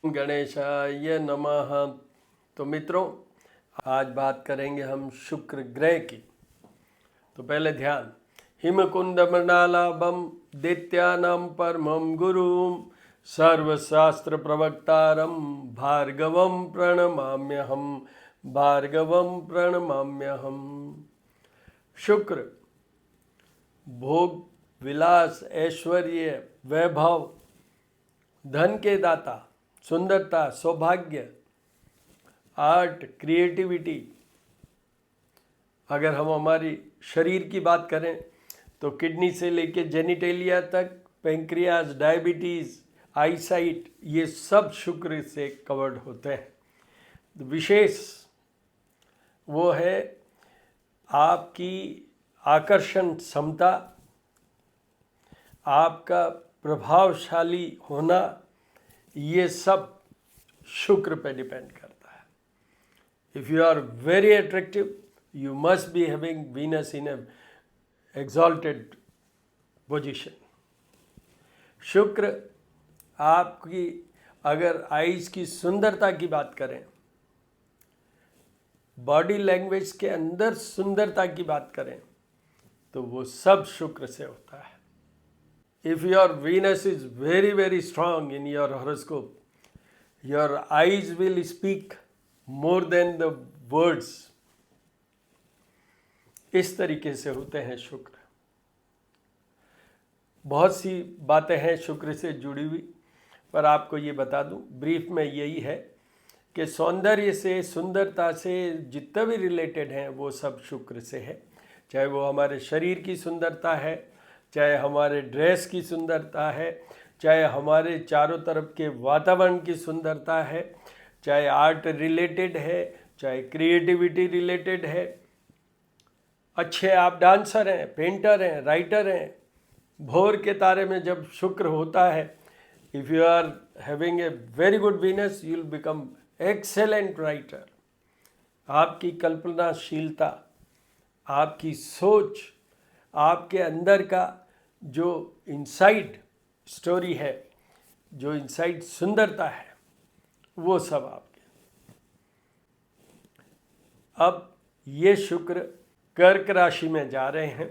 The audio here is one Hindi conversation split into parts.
गणेशाय नमः। तो मित्रों, आज बात करेंगे हम शुक्र ग्रह की। तो पहले ध्यान, हिमकुंड मृणालाभम दैत्यानां परमं गुरुम सर्वशास्त्र प्रवक्तारम भार्गवम प्रणमाम्यहम। भार्गवम प्रणमाम्यहम। शुक्र भोग, विलास, ऐश्वर्य, वैभव, धन के दाता, सुंदरता, सौभाग्य, आर्ट, क्रिएटिविटी। अगर हम हमारी शरीर की बात करें तो किडनी से लेके जेनिटेलिया तक, पेंक्रियाज, डायबिटीज़, आईसाइट, ये सब शुक्र से कवर्ड होते हैं। विशेष वो है आपकी आकर्षण क्षमता, आपका प्रभावशाली होना, ये सब शुक्र पे डिपेंड करता है। If you are very attractive, you must be having Venus in a exalted position. शुक्र आपकी, अगर आइज की सुंदरता की बात करें, बॉडी लैंग्वेज के अंदर सुंदरता की बात करें, तो वो सब शुक्र से होता है। If your Venus is very very strong in your horoscope, your eyes will speak more than the words. इस तरीके से होते हैं शुक्र। बहुत सी बातें हैं शुक्र से जुड़ी हुई, पर आपको ये बता दूं ब्रीफ में, यही है कि सौंदर्य से, सुंदरता से जितना भी रिलेटेड हैं वो सब शुक्र से है। चाहे वो हमारे शरीर की सुंदरता है, चाहे हमारे ड्रेस की सुंदरता है, चाहे हमारे चारों तरफ के वातावरण की सुंदरता है, चाहे आर्ट रिलेटेड है, चाहे क्रिएटिविटी रिलेटेड है। अच्छे आप डांसर हैं, पेंटर हैं, राइटर हैं, भोर के तारे में जब शुक्र होता है, if you are having a very good Venus, you will become excellent writer. आपकी कल्पनाशीलता, आपकी सोच, आपके अंदर का जो इनसाइड स्टोरी है, जो इनसाइड सुंदरता है, वो सब आपके। अब ये शुक्र कर्क राशि में जा रहे हैं।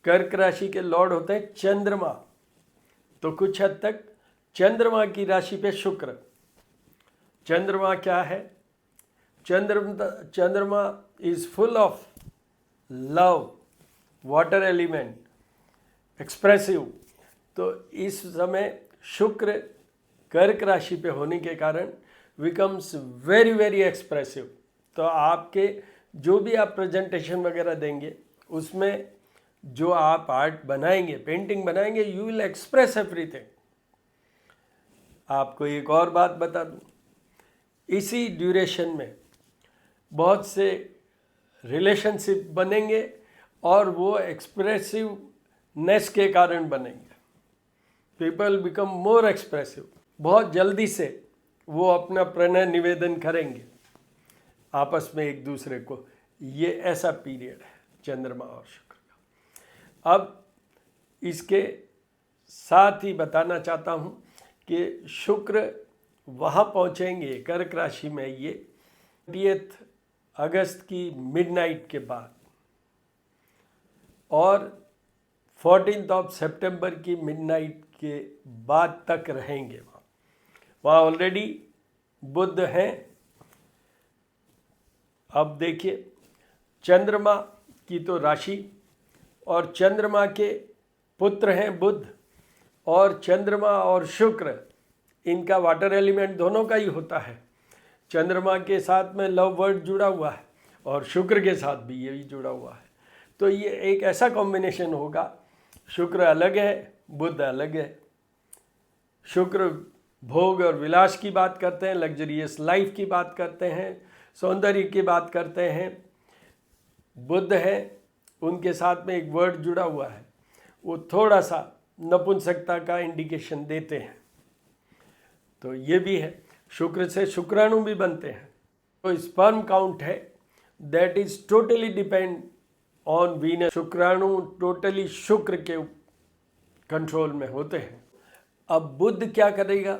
कर्क राशि के लॉर्ड होते हैं चंद्रमा, तो कुछ हद तक चंद्रमा की राशि पे शुक्र। चंद्रमा क्या है? चंद्रमा is full of love, water element, expressive. तो इस समय शुक्र कर्क राशि पे होने के कारण बिकम्स वेरी वेरी एक्सप्रेसिव। तो आपके जो भी आप प्रेजेंटेशन वगैरह देंगे, उसमें जो आप आर्ट बनाएंगे, पेंटिंग बनाएंगे, यू विल एक्सप्रेस एवरीथिंग। आपको एक और बात बता दूं, इसी ड्यूरेशन में बहुत से रिलेशनशिप बनेंगे और वो एक्सप्रेसिवनेस के कारण बनेंगे। People become more expressive. बहुत जल्दी से वो अपना प्रणय निवेदन करेंगे आपस में एक दूसरे को। ये ऐसा पीरियड है चंद्रमा और शुक्र का। अब इसके साथ ही बताना चाहता हूँ कि शुक्र वहाँ पहुँचेंगे कर्क राशि में ये 20 अगस्त की मिडनाइट के बाद, और 14 सितंबर की मिडनाइट के बाद तक रहेंगे वहाँ ऑलरेडी बुध हैं। अब देखिए, चंद्रमा की तो राशि, और चंद्रमा के पुत्र हैं बुध, और चंद्रमा और शुक्र, इनका वाटर एलिमेंट दोनों का ही होता है। चंद्रमा के साथ में लव वर्ड जुड़ा हुआ है और शुक्र के साथ भी यही जुड़ा हुआ है। तो ये एक ऐसा कॉम्बिनेशन होगा। शुक्र अलग है, बुध अलग है। शुक्र भोग और विलास की बात करते हैं, लग्जरियस लाइफ की बात करते हैं, सौंदर्य की बात करते हैं। बुध है, उनके साथ में एक वर्ड जुड़ा हुआ है, वो थोड़ा सा नपुंसकता का इंडिकेशन देते हैं। तो ये भी है। शुक्र से शुक्राणु भी बनते हैं। तो स्पर्म काउंट है, that is totally depend on Venus. शुक्राणु टोटली शुक्र के कंट्रोल में होते हैं। अब बुध क्या करेगा?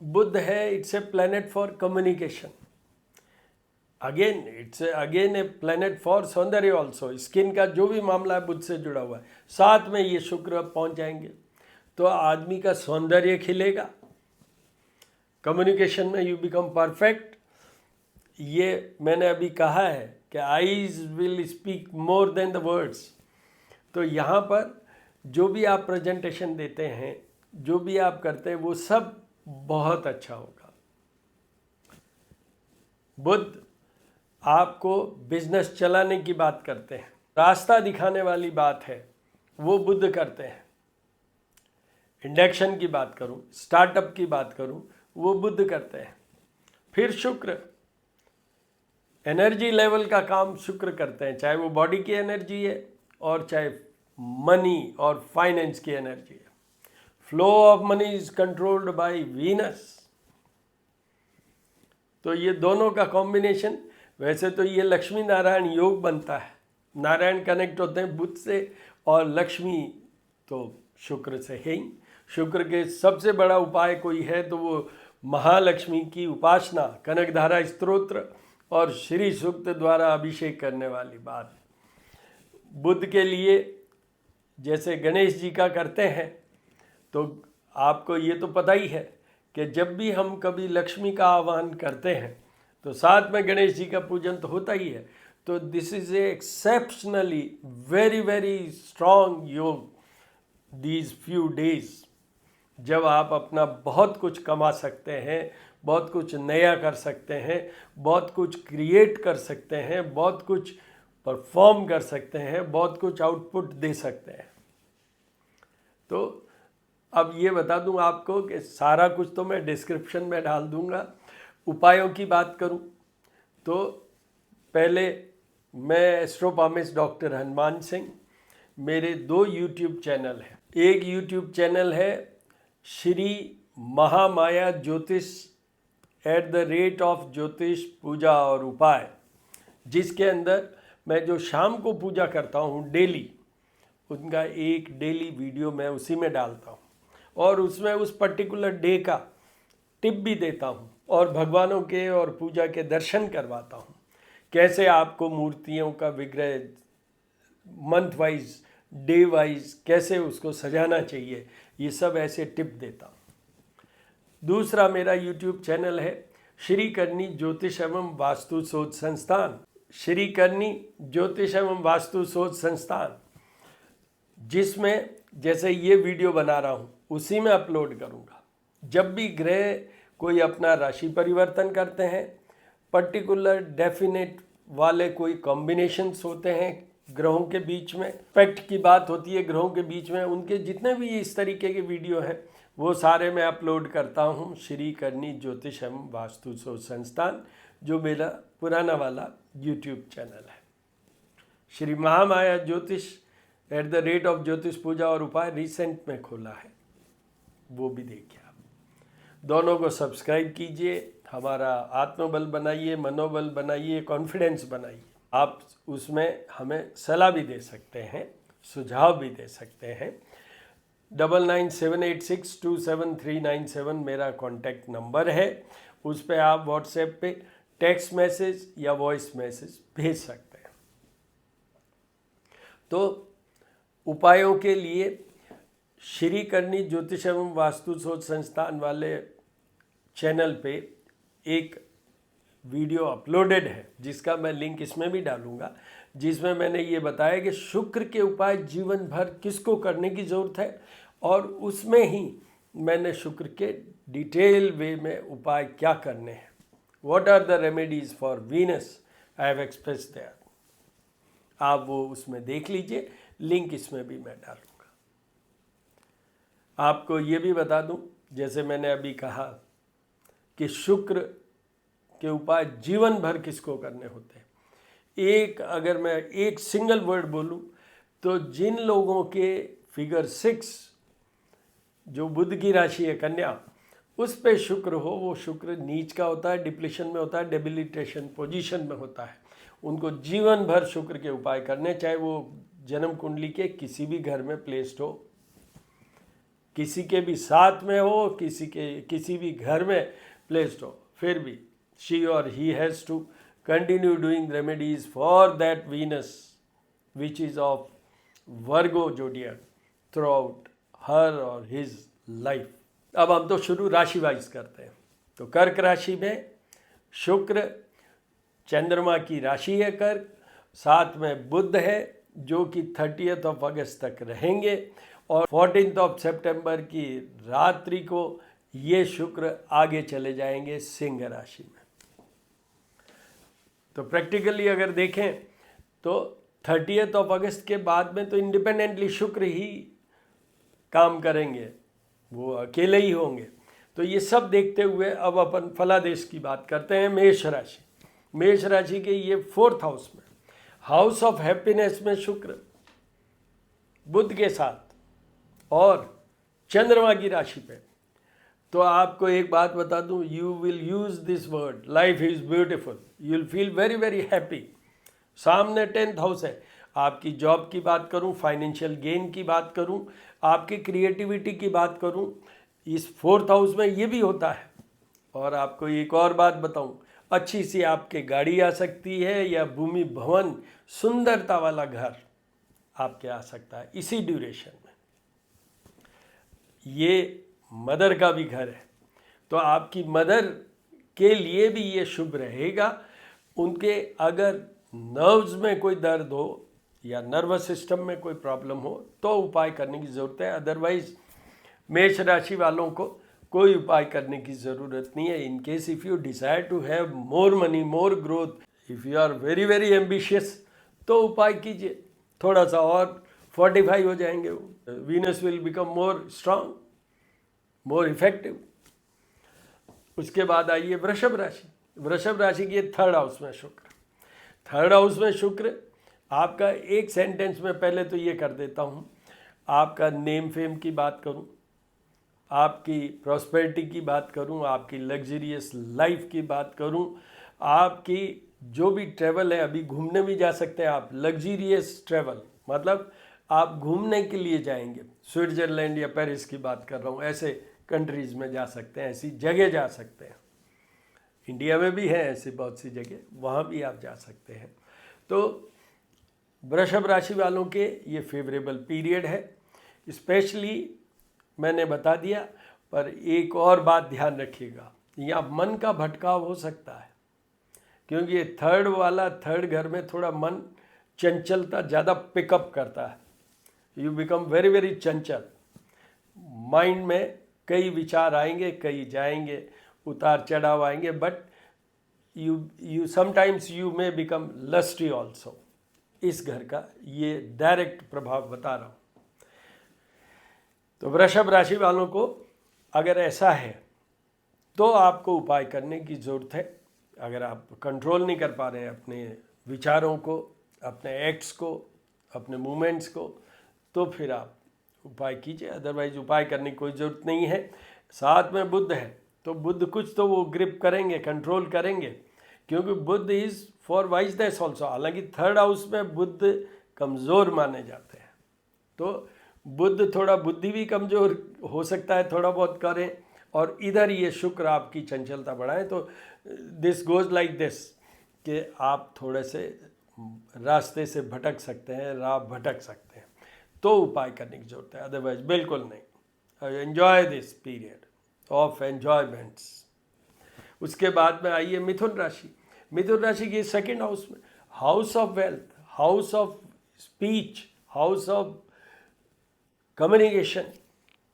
बुध है, it's a planet for communication. Again it's again A planet for सौंदर्य ऑल्सो। स्किन का जो भी मामला है बुध से जुड़ा हुआ है, साथ में ये शुक्र पहुंच जाएंगे तो आदमी का सौंदर्य खिलेगा, कम्युनिकेशन में यू बिकम परफेक्ट। ये मैंने अभी कहा है कि eyes will speak more than the words. तो यहाँ पर जो भी आप प्रेजेंटेशन देते हैं, जो भी आप करते हैं, वो सब बहुत अच्छा होगा। बुध आपको बिजनेस चलाने की बात करते हैं, रास्ता दिखाने वाली बात है वो बुध करते हैं। इंडक्शन की बात करूं, स्टार्टअप की बात करूं, वो बुध करते हैं। फिर शुक्र, एनर्जी लेवल का काम शुक्र करते हैं, चाहे वो बॉडी की एनर्जी है और चाहे मनी और फाइनेंस की एनर्जी है। Flow of money is controlled by Venus. तो ये दोनों का कॉम्बिनेशन, वैसे तो ये लक्ष्मी नारायण योग बनता है, नारायण कनेक्ट होते हैं बुध से और लक्ष्मी तो शुक्र से है ही। शुक्र के सबसे बड़ा उपाय कोई है तो वो महालक्ष्मी की उपासना, कनकधारा स्तोत्र और श्री सूक्त द्वारा अभिषेक करने वाली बात। बुध के लिए जैसे गणेश जी का करते हैं, तो आपको ये तो पता ही है कि जब भी हम कभी लक्ष्मी का आह्वान करते हैं तो साथ में गणेश जी का पूजन तो होता ही है। तो this is a exceptionally very very strong योग दीज फ्यू डेज, जब आप अपना बहुत कुछ कमा सकते हैं, बहुत कुछ नया कर सकते हैं, बहुत कुछ क्रिएट कर सकते हैं, बहुत कुछ परफॉर्म कर सकते हैं, बहुत कुछ आउटपुट दे सकते हैं। तो अब ये बता दूं आपको कि सारा कुछ तो मैं डिस्क्रिप्शन में डाल दूंगा। उपायों की बात करूं तो पहले मैं एस्ट्रोपामिस्ट डॉक्टर हनुमान सिंह, मेरे 2 यूट्यूब चैनल हैं। एक यूट्यूब चैनल है श्री महामाया ज्योतिष @ ज्योतिष पूजा और उपाय, जिसके अंदर मैं जो शाम को पूजा करता हूँ डेली, उनका एक डेली वीडियो मैं उसी में डालता हूँ और उसमें उस पर्टिकुलर डे का टिप भी देता हूँ और भगवानों के और पूजा के दर्शन करवाता हूँ। कैसे आपको मूर्तियों का विग्रह मंथ वाइज, डे वाइज कैसे उसको सजाना चाहिए, ये सब ऐसे टिप देता हूँ। दूसरा मेरा यूट्यूब चैनल है श्री करनी ज्योतिष एवं वास्तु शोध संस्थान, श्री करनी ज्योतिष एवं वास्तु शोध संस्थान, जिसमें जैसे ये वीडियो बना रहा हूँ उसी में अपलोड करूँगा। जब भी ग्रह कोई अपना राशि परिवर्तन करते हैं, पर्टिकुलर डेफिनेट वाले कोई कॉम्बिनेशंस होते हैं ग्रहों के बीच में, एक्सपेक्ट की बात होती है ग्रहों के बीच में, उनके जितने भी इस तरीके के वीडियो हैं वो सारे मैं अपलोड करता हूँ श्री करनी ज्योतिष एवं वास्तु शोध संस्थान, जो मेरा पुराना वाला यूट्यूब चैनल है। श्री महामाया ज्योतिष @ ज्योतिष पूजा और उपाय रिसेंट में खोला है, वो भी देखिए आप। दोनों को सब्सक्राइब कीजिए, हमारा आत्मबल बनाइए, मनोबल बनाइए, कॉन्फिडेंस बनाइए। आप उसमें हमें सलाह भी दे सकते हैं, सुझाव भी दे सकते हैं। 9978627397 मेरा कॉन्टैक्ट नंबर है, उस पर आप व्हाट्सएप पे टेक्स्ट मैसेज या वॉइस मैसेज भेज सकते हैं। तो उपायों के लिए श्री करनी ज्योतिष एवं वास्तु शोध संस्थान वाले चैनल पे एक वीडियो अपलोडेड है, जिसका मैं लिंक इसमें भी डालूंगा, जिसमें मैंने ये बताया कि शुक्र के उपाय जीवन भर किसको करने की ज़रूरत है, और उसमें ही मैंने शुक्र के डिटेल वे में उपाय क्या करने हैं, what are the remedies for Venus, I have express there. आप वो उसमें देख लीजिए, लिंक इसमें भी मैं डालूंगा। आपको ये भी बता दूं, जैसे मैंने अभी कहा कि शुक्र के उपाय जीवन भर किसको करने होते हैं, अगर मैं एक सिंगल वर्ड बोलूं तो जिन लोगों के फिगर 6 जो बुध की राशि है कन्या, उस पे शुक्र हो, वो शुक्र नीच का होता है, डिप्लीशन में होता है, डेबिलिटेशन पोजीशन में होता है, उनको जीवन भर शुक्र के उपाय करने, चाहे वो जन्म कुंडली के किसी भी घर में प्लेस्ड हो, किसी के भी साथ में हो, किसी भी घर में प्लेस्ड हो, फिर भी she or he has to continue doing remedies for that Venus which is of Virgo zodiac throughout her or his life. अब हम तो शुरू राशि वाइज करते हैं। तो कर्क राशि में शुक्र, चंद्रमा की राशि है कर्क, साथ में बुध है जो कि 30th of अगस्त तक रहेंगे और 14th of सितंबर की रात्रि को ये शुक्र आगे चले जाएंगे सिंह राशि में। तो प्रैक्टिकली अगर देखें तो 30th of अगस्त के बाद में तो इंडिपेंडेंटली शुक्र ही काम करेंगे, वो अकेले ही होंगे। तो ये सब देखते हुए अब अपन फलादेश की बात करते हैं। मेष राशि, मेष राशि के ये 4th हाउस में, हाउस ऑफ हैप्पीनेस में शुक्र बुध के साथ और चंद्रमा की राशि पे। तो आपको एक बात बता दूं, you will use this word, life is beautiful, you will feel very very happy. सामने 10th हाउस है, आपकी जॉब की बात करूं, फाइनेंशियल गेन की बात करूं, आपकी क्रिएटिविटी की बात करूं, इस 4th हाउस में ये भी होता है। और आपको एक और बात बताऊं, अच्छी सी आपके गाड़ी आ सकती है या भूमि भवन सुंदरता वाला घर आपके आ सकता है इसी ड्यूरेशन में। ये मदर का भी घर है, तो आपकी मदर के लिए भी ये शुभ रहेगा। उनके अगर नर्व्स में कोई दर्द हो या नर्वस सिस्टम में कोई प्रॉब्लम हो तो उपाय करने की ज़रूरत है। अदरवाइज मेष राशि वालों को कोई उपाय करने की ज़रूरत नहीं है। In case if you decide to have more money, more growth, if you are very very ambitious, तो उपाय कीजिए, थोड़ा सा और फोर्टिफाई हो जाएंगे। Venus will become more strong, more effective. उसके बाद आइए वृषभ राशि। वृषभ राशि की 3rd हाउस में शुक्र, 3rd हाउस में शुक्र आपका, एक सेंटेंस में पहले तो ये कर देता हूँ, आपका नेम फेम की बात करूँ, आपकी प्रॉस्पेरिटी की बात करूँ, आपकी लग्जरियस लाइफ की बात करूँ, आपकी जो भी ट्रैवल है, अभी घूमने भी जा सकते हैं आप, लग्जरियस ट्रैवल मतलब आप घूमने के लिए जाएंगे, स्विट्ज़रलैंड या पेरिस की बात कर रहा हूँ, ऐसे कंट्रीज़ में जा सकते हैं, ऐसी जगह जा सकते हैं। इंडिया में भी है ऐसी बहुत सी जगह, वहाँ भी आप जा सकते हैं। तो वृषभ राशि वालों के ये फेवरेबल पीरियड है। स्पेशली मैंने बता दिया, पर एक और बात ध्यान रखिएगा, यहाँ मन का भटकाव हो सकता है, क्योंकि ये 3rd घर में थोड़ा मन चंचलता ज़्यादा पिकअप करता है। You become very very Chanchal, mind में कई विचार आएंगे, कई जाएंगे, उतार चढ़ाव आएंगे, but you sometimes you may become lusty also. इस घर का ये डायरेक्ट प्रभाव बता रहा हूँ। तो वृषभ राशि वालों को अगर ऐसा है तो आपको उपाय करने की ज़रूरत है। अगर आप कंट्रोल नहीं कर पा रहे हैं अपने विचारों को, अपने एक्ट्स को, अपने मूवमेंट्स को, तो फिर आप उपाय कीजिए। अदरवाइज उपाय करने की कोई ज़रूरत नहीं है। साथ में बुध है, तो बुध कुछ तो वो ग्रिप करेंगे, कंट्रोल करेंगे, क्योंकि बुध इज़ फॉर वाइजनेस ऑल्सो। हालांकि 3rd हाउस में बुध कमज़ोर माने जाते हैं, तो बुध थोड़ा बुद्धि भी कमज़ोर हो सकता है, थोड़ा बहुत करें, और इधर ये शुक्र आपकी चंचलता बढ़ाएं। तो दिस गोज़ लाइक दिस कि आप थोड़े से रास्ते से भटक सकते हैं, राह भटक सकते हैं, तो उपाय करने की ज़रूरत है। अदरवाइज बिल्कुल नहीं। Enjoy this period of enjoyments. उसके बाद में आइए मिथुन राशि। मिथुन राशि की 2nd हाउस में, house of wealth, house of speech, house of communication,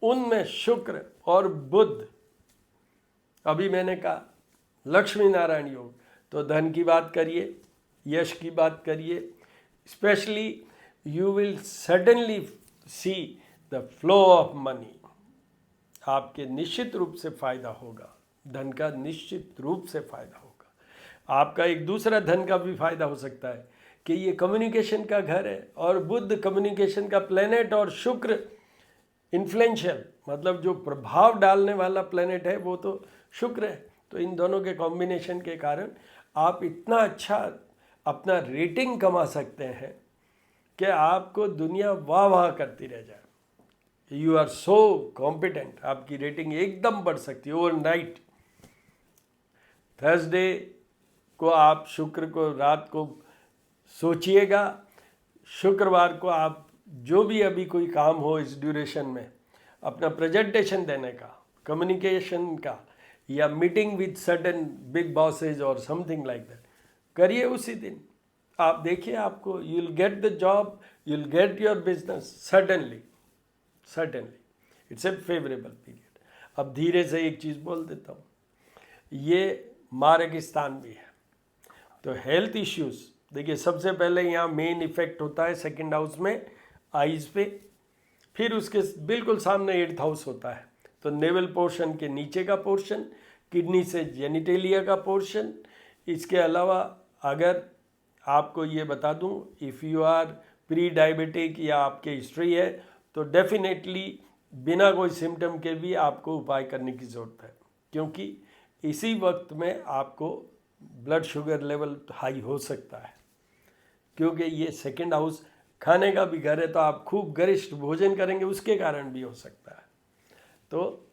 उनमें शुक्र और बुध। अभी मैंने कहा लक्ष्मी नारायण योग, तो धन की बात करिए, यश की बात करिए। Specially you will suddenly see the flow of money. आपके निश्चित रूप से फायदा होगा, धन का निश्चित रूप से फायदा होगा। आपका एक दूसरा धन का भी फायदा हो सकता है कि ये कम्युनिकेशन का घर है और बुध कम्युनिकेशन का प्लेनेट और शुक्र इन्फ्लुएंशियल, मतलब जो प्रभाव डालने वाला प्लेनेट है वो तो शुक्र है। तो इन दोनों के कॉम्बिनेशन के कारण आप इतना अच्छा अपना रेटिंग कमा सकते हैं कि आपको दुनिया वाह वाह करती रह जाए। यू आर सो कॉम्पिटेंट, आपकी रेटिंग एकदम बढ़ सकती है ओवरनाइट। थर्सडे को आप शुक्र को रात को सोचिएगा, शुक्रवार को आप जो भी अभी कोई काम हो इस ड्यूरेशन में, अपना प्रेजेंटेशन देने का, कम्युनिकेशन का, या meeting with certain big bosses और समथिंग लाइक दैट, करिए उसी दिन। आप देखिए आपको you will get the job, you will get your business certainly, it's a favourable period. अब धीरे से एक चीज़ बोल देता हूँ, ये मार्ग स्थान भी है, तो हेल्थ इश्यूज देखिए, सबसे पहले यहाँ मेन इफेक्ट होता है सेकंड हाउस में आइज़ पे, फिर उसके बिल्कुल सामने 8th हाउस होता है, तो नेवल पोर्शन के नीचे का पोर्शन, किडनी से जेनिटेलिया का पोर्शन। इसके अलावा अगर आपको ये बता दूं, if you are pre diabetic या आपके हिस्ट्री है, तो डेफिनेटली बिना कोई सिम्टम के भी आपको उपाय करने की ज़रूरत है, क्योंकि इसी वक्त में आपको ब्लड शुगर लेवल हाई हो सकता है, क्योंकि ये सेकंड हाउस खाने का भी घर है, तो आप खूब गरिष्ठ भोजन करेंगे उसके कारण भी हो सकता है। तो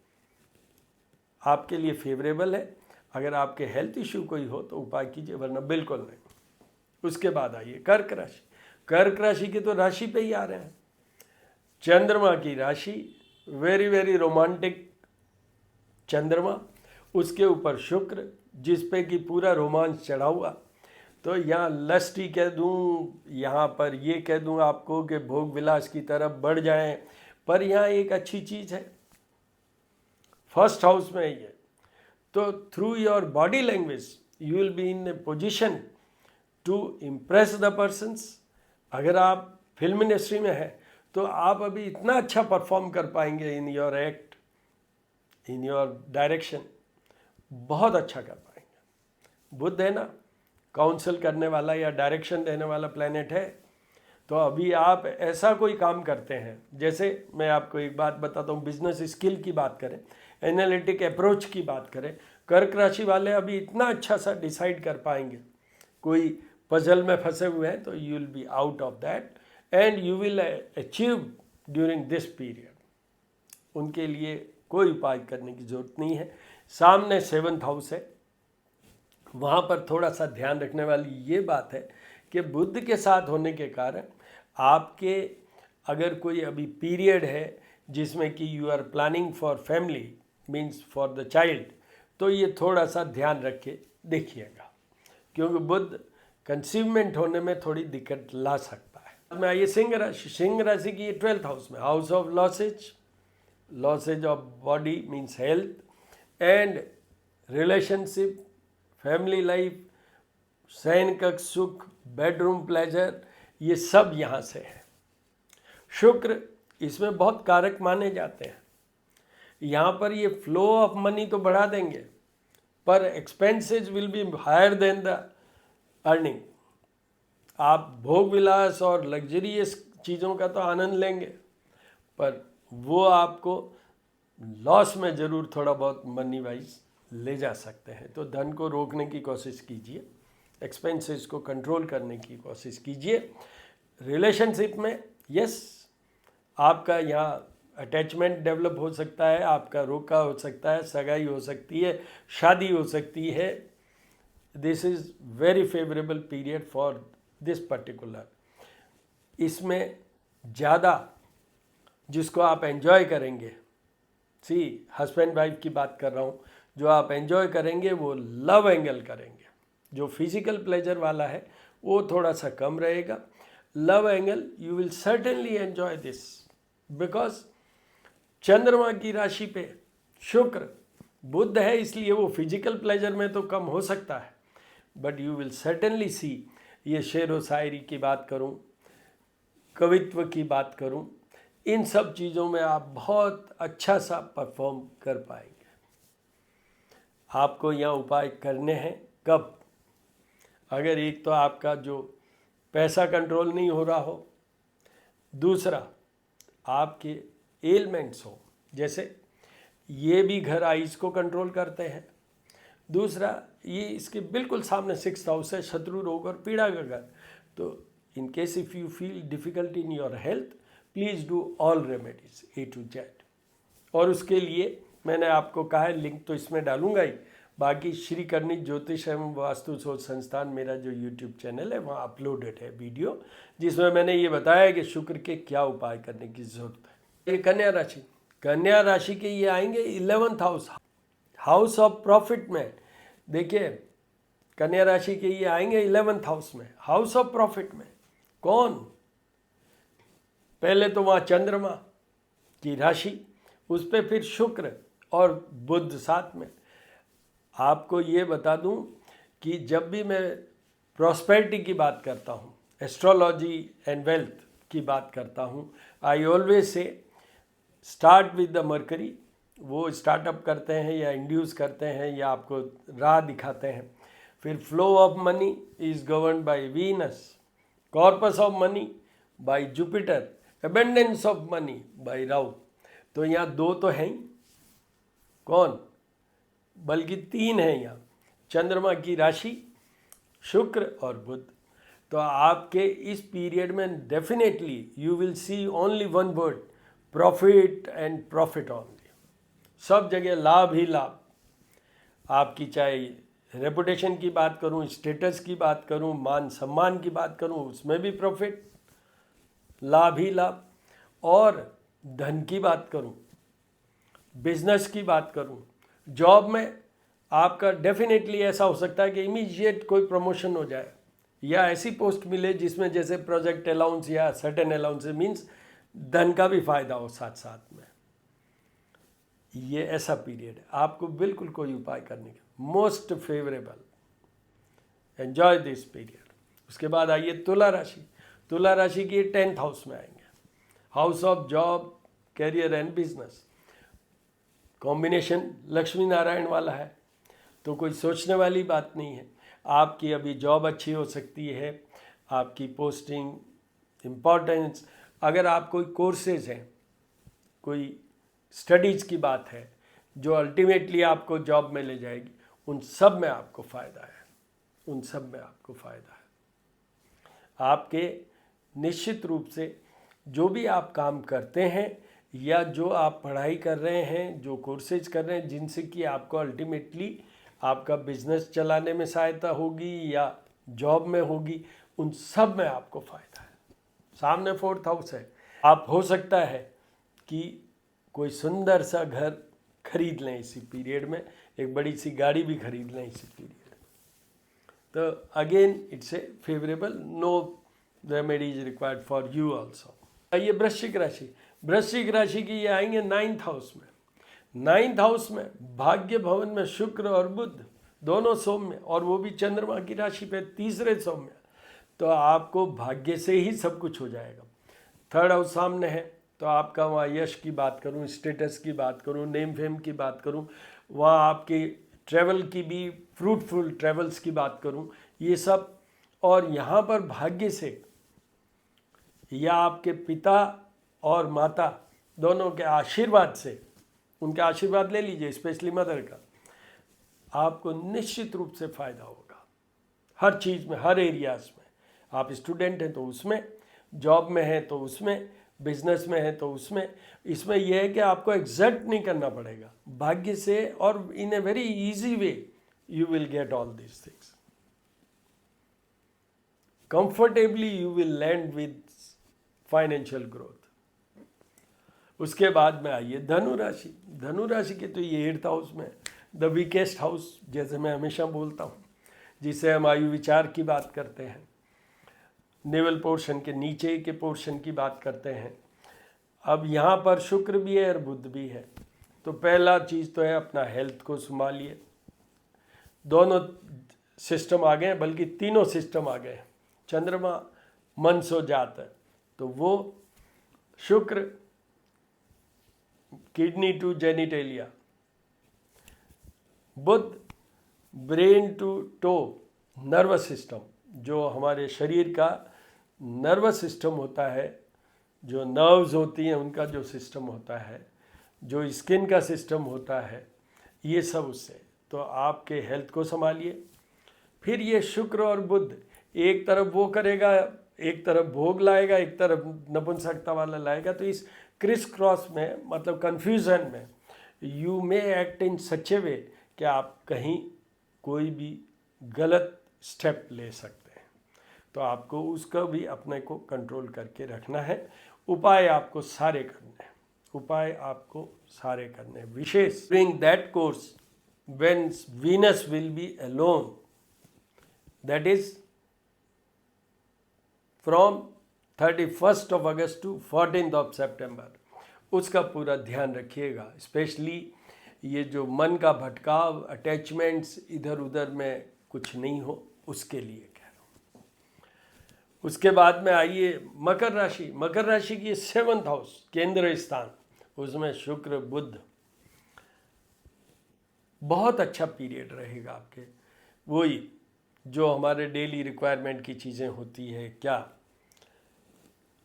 आपके लिए फेवरेबल है। अगर आपके हेल्थ इश्यू कोई हो तो उपाय कीजिए, वरना बिल्कुल नहीं। उसके बाद आइए कर्क राशि। कर्क राशि के तो राशि पे ही आ रहे हैं, चंद्रमा की राशि, वेरी वेरी रोमांटिक चंद्रमा, उसके ऊपर शुक्र, जिस पे कि पूरा रोमांच चढ़ा हुआ। तो यहाँ लस्टी कह दूँ, यहाँ पर ये कह दूँ आपको कि भोग विलास की तरफ बढ़ जाएं, पर यहाँ एक अच्छी चीज़ है, फर्स्ट हाउस में ये, तो through your body language you will be in a position to impress the persons. अगर आप फिल्म इंडस्ट्री में हैं तो आप अभी इतना अच्छा परफॉर्म कर पाएंगे in your act, in your direction, बहुत अच्छा कर पाएंगे। बुध है ना, काउंसल करने वाला या डायरेक्शन देने वाला प्लैनेट है, तो अभी आप ऐसा कोई काम करते हैं, जैसे मैं आपको एक बात बताता हूँ, बिजनेस स्किल की बात करें, एनालिटिक अप्रोच की बात करें, कर्क राशि वाले अभी इतना अच्छा सा डिसाइड कर पाएंगे। कोई पजल में फंसे हुए हैं तो you will be out of that and you will achieve during this period. उनके लिए कोई उपाय करने की ज़रूरत नहीं है। सामने 7th हाउस है, वहाँ पर थोड़ा सा ध्यान रखने वाली ये बात है कि बुध के साथ होने के कारण आपके अगर कोई अभी पीरियड है जिसमें कि you are planning for family, means for the child, तो ये थोड़ा सा ध्यान रख के देखिएगा, क्योंकि बुध कंसीवमेंट होने में थोड़ी दिक्कत ला सकता है। मैं आइए सिंह राशि। सिंह राशि की 12th हाउस में, house of losses of body means health and relationship, family life, शयन कक्ष सुख, बेडरूम प्लेजर, ये सब यहाँ से है। शुक्र इसमें बहुत कारक माने जाते हैं। यहाँ पर ये फ्लो ऑफ मनी तो बढ़ा देंगे, पर expenses will be higher than the earning. आप भोग विलास और लग्जरियस चीज़ों का तो आनंद लेंगे, पर वो आपको लॉस में ज़रूर थोड़ा बहुत मनी वाइज ले जा सकते हैं। तो धन को रोकने की कोशिश कीजिए, एक्सपेंसेस को कंट्रोल करने की कोशिश कीजिए। रिलेशनशिप में यस, आपका यहाँ अटैचमेंट डेवलप हो सकता है, आपका रोका हो सकता है, सगाई हो सकती है, शादी हो सकती है। This is very favourable period for this particular. इसमें ज़्यादा जिसको आप एंजॉय करेंगे, सी हस्बैंड वाइफ की बात कर रहा हूँ, जो आप एंजॉय करेंगे वो लव एंगल करेंगे। जो फिजिकल प्लेजर वाला है वो थोड़ा सा कम रहेगा। Love angle you will certainly enjoy this, because चंद्रमा की राशि पे शुक्र, बुध है, इसलिए वो फिजिकल प्लेजर में तो कम हो सकता है, बट यू विल सर्टेनली सी, ये शेर व शायरी की बात करूं, कवित्व की बात करूं, इन सब चीज़ों में आप बहुत अच्छा सा परफॉर्म कर पाएंगे। आपको यहाँ उपाय करने हैं कब? अगर एक तो आपका जो पैसा कंट्रोल नहीं हो रहा हो, दूसरा आपके एलिमेंट्स हो, जैसे ये भी घर आइज को कंट्रोल करते हैं, दूसरा ये इसके बिल्कुल सामने 6th हाउस है, शत्रु रोग और पीड़ा का घर। तो इन case if you feel difficulty in your health, please do all remedies A to Z। और उसके लिए मैंने आपको कहा है, लिंक तो इसमें डालूंगा ही, बाकी श्री करनी ज्योतिष एवं वास्तु शोध संस्थान मेरा जो यूट्यूब चैनल है वहाँ अपलोडेड है वीडियो, जिसमें मैंने ये बताया कि शुक्र के क्या उपाय करने की जरूरत है। ये कन्या राशि के ये आएंगे 11th हाउस ऑफ प्रॉफिट में। देखिए कन्या राशि के ये आएंगे 11th हाउस में, हाउस ऑफ प्रॉफिट में। कौन? पहले तो वहाँ चंद्रमा की राशि, उस पर फिर शुक्र और बुध साथ में। आपको ये बता दूं कि जब भी मैं प्रॉस्पेरिटी की बात करता हूँ, एस्ट्रोलॉजी एंड वेल्थ की बात करता हूँ, I always say start with the mercury. वो स्टार्टअप करते हैं या इंड्यूस करते हैं या आपको राह दिखाते हैं। फिर flow of money is govern by Venus, corpus of money by Jupiter, abundance of money by Rahu. तो यहाँ 2 तो हैं ही, कौन? बल्कि 3 हैं यहाँ, चंद्रमा की राशि, शुक्र और बुध। तो आपके इस पीरियड में definitely you will see only one word, profit and profit only. सब जगह लाभ ही लाभ। आपकी चाहे रेपुटेशन की बात करूं, स्टेटस की बात करूं, मान सम्मान की बात करूं, उसमें भी प्रॉफिट, लाभ ही लाभ। और धन की बात करूं, बिजनेस की बात करूं, जॉब में आपका डेफिनेटली ऐसा हो सकता है कि इमीडिएट कोई प्रमोशन हो जाए या ऐसी पोस्ट मिले जिसमें जैसे प्रोजेक्ट अलाउंस या सर्टेन अलाउंस, मीन्स धन का भी फायदा हो साथ साथ में। ये ऐसा पीरियड है, आपको बिल्कुल कोई उपाय करने का most favourable, enjoy this period. उसके बाद आइए तुला राशि। तुला राशि की 10th हाउस में आएंगे, house of job, career and business. Combination Lakshmi Narayan वाला है, तो कोई सोचने वाली बात नहीं है। आपकी अभी जॉब अच्छी हो सकती है, आपकी पोस्टिंग, इम्पोर्टेंस, अगर आप कोई कोर्सेज हैं, कोई स्टडीज़ की बात है जो अल्टीमेटली आपको जॉब में ले जाएगी, उन सब में आपको फ़ायदा है, उन सब में आपको फ़ायदा है। आपके निश्चित रूप से जो भी आप काम करते हैं या जो आप पढ़ाई कर रहे हैं, जो कोर्सेज कर रहे हैं, जिनसे कि आपको अल्टीमेटली आपका बिजनेस चलाने में सहायता होगी या जॉब में होगी, उन सब में आपको फ़ायदा है। सामने 4th हाउस है, आप हो सकता है कि कोई सुंदर सा घर खरीद लें इसी पीरियड में, एक बड़ी सी गाड़ी भी खरीद लें इसी पीरियड। तो again it's a favourable, no remedies required for you also. ये वृश्चिक राशि, वृश्चिक राशि की ये आएंगे 9th हाउस में। 9th हाउस में भाग्य भवन में शुक्र और बुध दोनों सौम्य, और वो भी चंद्रमा की राशि पे 3रे सौम्य। तो आपको भाग्य से ही सब कुछ हो जाएगा। 3rd हाउस सामने है, तो आपका वहाँ यश की बात करूँ, स्टेटस की बात करूँ, नेम फेम की बात करूँ, वहाँ आपकी ट्रैवल की भी, फ्रूटफुल ट्रैवल्स की बात करूँ, ये सब। और यहाँ पर भाग्य से या आपके पिता और माता दोनों के आशीर्वाद से, उनके आशीर्वाद ले लीजिए, स्पेशली मदर का, आपको निश्चित रूप से फ़ायदा होगा हर चीज़ में, हर एरियाज़ में। आप स्टूडेंट हैं तो उसमें, जॉब में हैं तो उसमें, बिजनेस में है तो उसमें। इसमें यह है कि आपको एग्जैक्ट नहीं करना पड़ेगा, भाग्य से और in a very easy way you will get all this things. Comfortably you will land with financial growth. उसके बाद में आइए धनु राशि। धनु राशि के तो ये 8th हाउस में, द वीकेस्ट हाउस, जैसे मैं हमेशा बोलता हूँ, जिसे हम आयु विचार की बात करते हैं, नेवल पोर्शन के नीचे के पोर्शन की बात करते हैं। अब यहाँ पर शुक्र भी है और बुध भी है। तो पहला चीज़ तो है अपना हेल्थ को संभालिए। दोनों सिस्टम आ गए, बल्कि तीनों सिस्टम आ गए। चंद्रमा मन सो जात है, तो वो शुक्र किडनी टू जेनिटेलिया, बुध brain to toe, nervous system, जो हमारे शरीर का नर्वस सिस्टम होता है, जो नर्व्स होती हैं उनका जो सिस्टम होता है, जो स्किन का सिस्टम होता है, ये सब उससे। तो आपके हेल्थ को संभालिए। फिर ये शुक्र और बुध एक तरफ वो करेगा एक तरफ भोग लाएगा, एक तरफ नपुंसकता वाला लाएगा। तो इस क्रिस क्रॉस में, मतलब कन्फ्यूज़न में, यू मे एक्ट इन सच ए वे कि आप कहीं कोई भी गलत स्टेप ले सकते हैं। तो आपको उसका भी अपने को कंट्रोल करके रखना है। उपाय आपको सारे करने हैं, उपाय आपको सारे करने हैं। विशेष during that course when Venus will be alone, that is from 31 of August to 14 of September, उसका पूरा ध्यान रखिएगा। स्पेशली ये जो मन का भटकाव, अटैचमेंट्स इधर उधर में कुछ नहीं हो, उसके लिए कह रहा हूँ। उसके बाद में आइए मकर राशि। मकर राशि की 7th हाउस, केंद्र स्थान, उसमें शुक्र बुध, बहुत अच्छा पीरियड रहेगा आपके। वही जो हमारे डेली रिक्वायरमेंट की चीज़ें होती है, क्या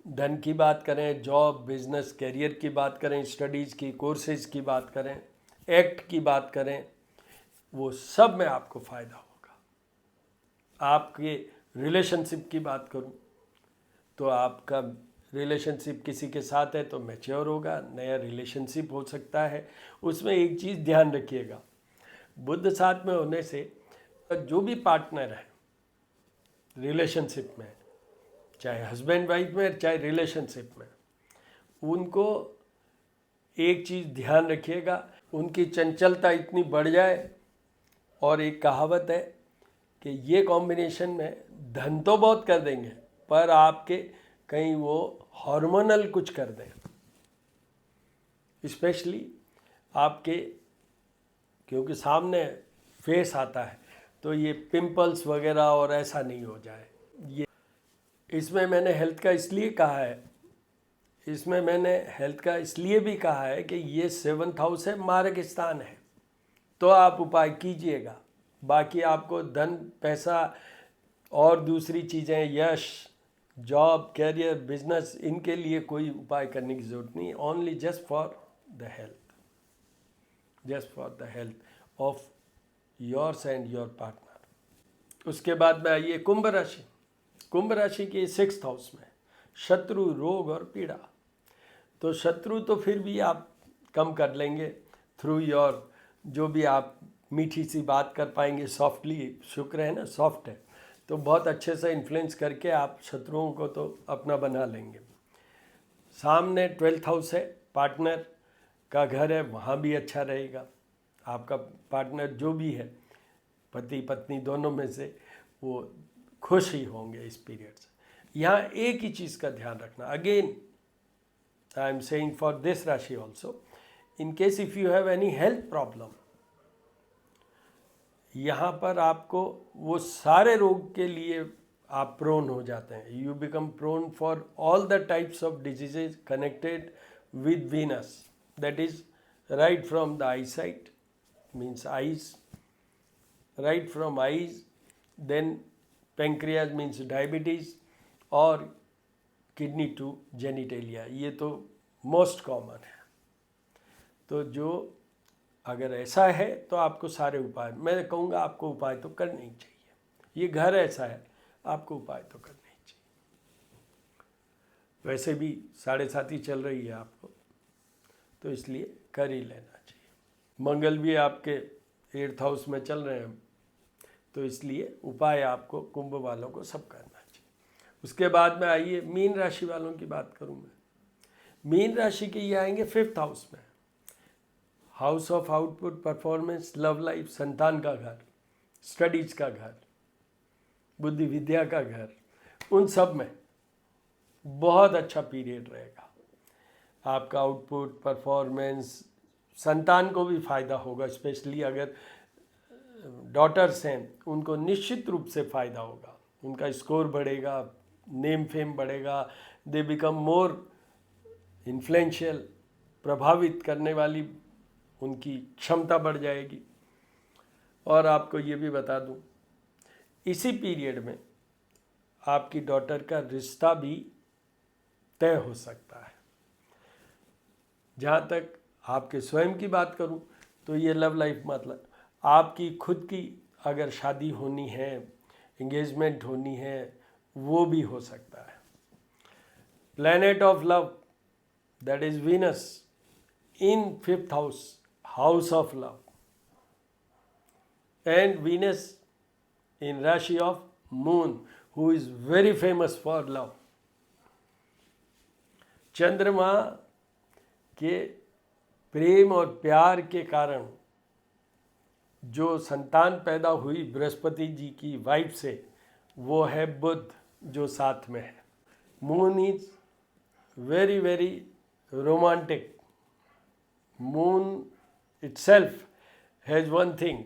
धन की बात करें, जॉब, बिजनेस, करियर की बात करें, स्टडीज़ की, कोर्सेज की बात करें, एक्ट की बात करें, वो सब में आपको फ़ायदा होगा। आपके रिलेशनशिप की बात करूं तो आपका रिलेशनशिप किसी के साथ है तो मैच्योर होगा, नया रिलेशनशिप हो सकता है। उसमें एक चीज़ ध्यान रखिएगा, बुध साथ में होने से जो भी पार्टनर है रिलेशनशिप में, चाहे हस्बैंड वाइफ में, चाहे रिलेशनशिप में, उनको एक चीज़ ध्यान रखिएगा, उनकी चंचलता इतनी बढ़ जाए। और एक कहावत है कि ये कॉम्बिनेशन में धन तो बहुत कर देंगे, पर आपके कहीं वो हार्मोनल कुछ कर दें, स्पेशली आपके, क्योंकि सामने फेस आता है तो ये पिंपल्स वगैरह और ऐसा नहीं हो जाए। ये इसमें मैंने हेल्थ का इसलिए कहा है, इसमें मैंने हेल्थ का इसलिए भी कहा है कि ये 7th हाउस है, मार्ग स्थान है, तो आप उपाय कीजिएगा। बाकी आपको धन, पैसा और दूसरी चीज़ें, यश, जॉब, कैरियर, बिजनेस, इनके लिए कोई उपाय करने की ज़रूरत नहीं। Only just for the health, just for the health of yours and your partner. उसके बाद में आइए कुंभ राशि। कुंभ राशि के 6th हाउस में शत्रु, रोग और पीड़ा। तो शत्रु तो फिर भी आप कम कर लेंगे थ्रू योर, जो भी आप मीठी सी बात कर पाएंगे सॉफ्टली, शुक्र है ना, सॉफ्ट है, तो बहुत अच्छे से इन्फ्लुएंस करके आप शत्रुओं को तो अपना बना लेंगे। सामने 12th हाउस है, पार्टनर का घर है, वहाँ भी अच्छा रहेगा। आपका पार्टनर जो भी है, पति पत्नी दोनों में से, वो खुश ही होंगे इस पीरियड से। यहाँ एक ही चीज़ का ध्यान रखना, again I am saying for this राशि also, in case if you have any health problem, यहाँ पर आपको वो सारे रोग के लिए आप प्रोन हो जाते हैं। You become prone for all the types of diseases connected with Venus, that is right from the eye sight, means eyes, right from eyes, then pancreas means diabetes, और किडनी टू जेनिटेलिया, ये तो मोस्ट कॉमन है। तो जो अगर ऐसा है तो आपको सारे उपाय, मैं कहूँगा आपको उपाय तो करने ही चाहिए। ये घर ऐसा है, आपको उपाय तो करने ही चाहिए। वैसे भी 7.5 चल रही है आपको, तो इसलिए कर ही लेना चाहिए। मंगल भी आपके 8th हाउस में चल रहे हैं, तो इसलिए उपाय आपको कुंभ वालों को सब करना चाहिए। उसके बाद में आइए मीन राशि वालों की बात करूँ मैं। मीन राशि के ये आएंगे 5th हाउस में, house of output, performance, love life, संतान का घर, स्टडीज का घर, बुद्धि विद्या का घर, उन सब में बहुत अच्छा पीरियड रहेगा। आपका आउटपुट, परफॉर्मेंस, संतान को भी फ़ायदा होगा, स्पेशली अगर डॉटर्स हैं उनको निश्चित रूप से फ़ायदा होगा, उनका स्कोर बढ़ेगा, नेम फेम बढ़ेगा, दे बिकम मोर इन्फ्लुएंशियल, प्रभावित करने वाली उनकी क्षमता बढ़ जाएगी। और आपको ये भी बता दूं, इसी पीरियड में आपकी डॉटर का रिश्ता भी तय हो सकता है। जहाँ तक आपके स्वयं की बात करूं तो ये लव लाइफ, मतलब आपकी खुद की अगर शादी होनी है, एंगेजमेंट होनी है, वो भी हो सकता है। Planet of love, that is Venus in fifth house, house of love, and Venus in Rashi of Moon, who is very famous for love. चंद्रमा के प्रेम और प्यार के कारण जो संतान पैदा हुई बृहस्पति जी की वाइफ से, वो है बुध जो साथ में है। Moon is very very romantic. Moon itself has one thing,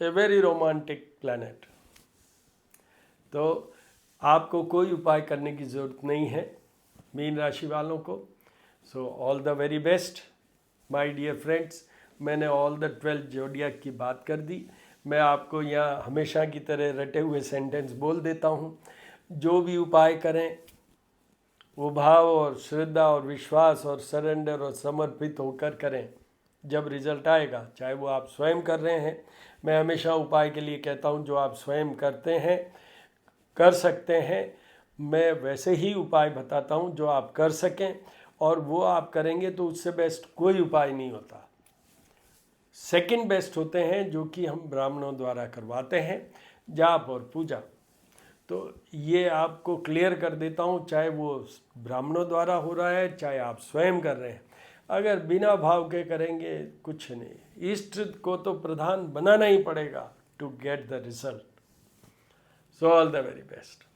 a very romantic planet. तो आपको कोई उपाय करने की ज़रूरत नहीं है मीन राशि वालों को। So all the very best my dear friends. मैंने ऑल द 12 जोडियाक की बात कर दी। मैं आपको यहाँ हमेशा की तरह रटे हुए सेंटेंस बोल देता हूँ। जो भी उपाय करें वो भाव और श्रद्धा और विश्वास और सरेंडर और समर्पित होकर करें। जब रिजल्ट आएगा, चाहे वो आप स्वयं कर रहे हैं, मैं हमेशा उपाय के लिए कहता हूँ जो आप स्वयं करते हैं, कर सकते हैं, मैं वैसे ही उपाय बताता हूँ जो आप कर सकें, और वो आप करेंगे तो उससे बेस्ट कोई उपाय नहीं होता। सेकंड बेस्ट होते हैं जो कि हम ब्राह्मणों द्वारा करवाते हैं, जाप और पूजा। तो ये आपको क्लियर कर देता हूँ, चाहे वो ब्राह्मणों द्वारा हो रहा है, चाहे आप स्वयं कर रहे हैं, अगर बिना भाव के करेंगे कुछ नहीं। इष्ट को तो प्रधान बनाना ही पड़ेगा to get the result. So all the very best.